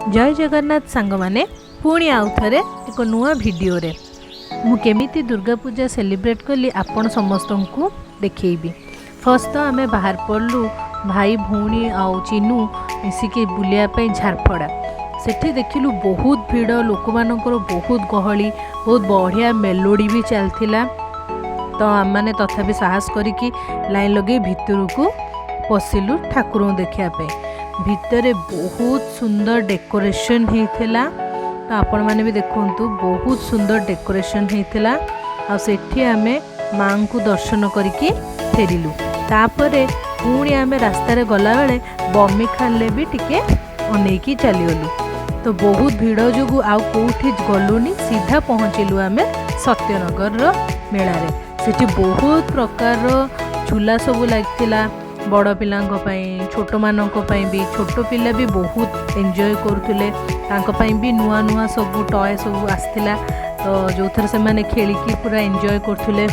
जय जगन्नाथ सांग माने पुणी आउ थे एक नुआ भिडियो रे मु केमिति दुर्गा पूजा सेलिब्रेट कली आपण समस्त को देखी। फर्स्ट तो आमे बाहर पड़लु भाई भौणी आउ चिनू मिसिके बुलियापाई झारपड़ा सेठी देखिलु बहुत भीड़ लोक मानकर बहुत गहली बहुत बढ़िया मेलोडी भी चलथिला। तो आम मैंने तथापि साहस करिकी लाइन लगे भितर को पशिलु ठाकुर देखा भितर बहुत सुंदर डेकोरेशन होता। तो आपण मैंने भी देखु बहुत सुंदर डेकोरेशन होता। आ सेठी आमे माँ को दर्शन करिकी फेरिलु। तापरे पुणी आमे रास्तार गला बेले बमी खाले भी टिके अनेकी चलीगलु। तो बहुत भीड़ जो आउ कौटी गलुनी सीधा पहुँचलु आमे सत्यनगर मेला रे। सेठी बहुत प्रकार झूला सब लगिथिला बड़ पिलांक पई छोट मानक पई भी छोट पिला भी बहुत एंजॉय करथुले। तांक पई भी नुआ नुआ सब टॉय सब आस्थिला। तो जो थर से माने खेलिकी पूरा एंजॉय करथुले।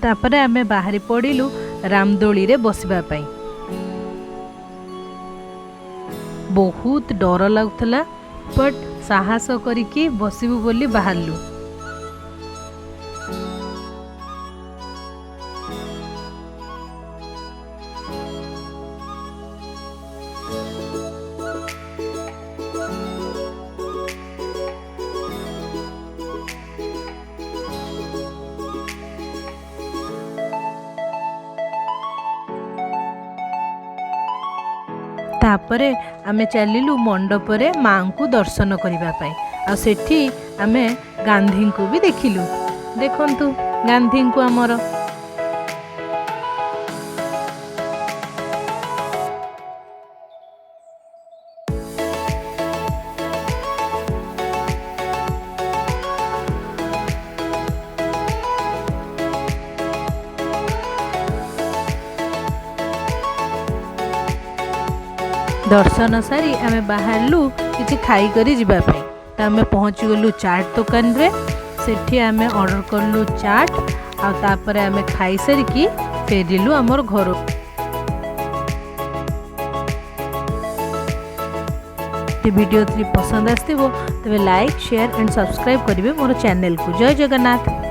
तापरे आमे बाहरी पड़िलु रामदोली रे बसिबा पई। बहुत डर लागुथला बट साहस करिकी बसिबु बोली बाहरलु। तापरे आमे चलिलु मंडप रे माँ को दर्शन करिबा पई। आ सेठी आमे गांधी को भी देखिलु। देखंतु गांधी को हमर दर्शन सारी आमे बाहरलु किछि खाई करी जिबा पे। त आमे पहुँची गलु चाट दुकान रे। सेठी आमे ऑर्डर करलु चाट आ तापरे आमे खाई सारी की फेरिलु हमर घर। वीडियो पसंद आस्तिबो तबे लाइक शेयर एंड सब्सक्राइब करिवे मोर चैनल को। जय जगन्नाथ।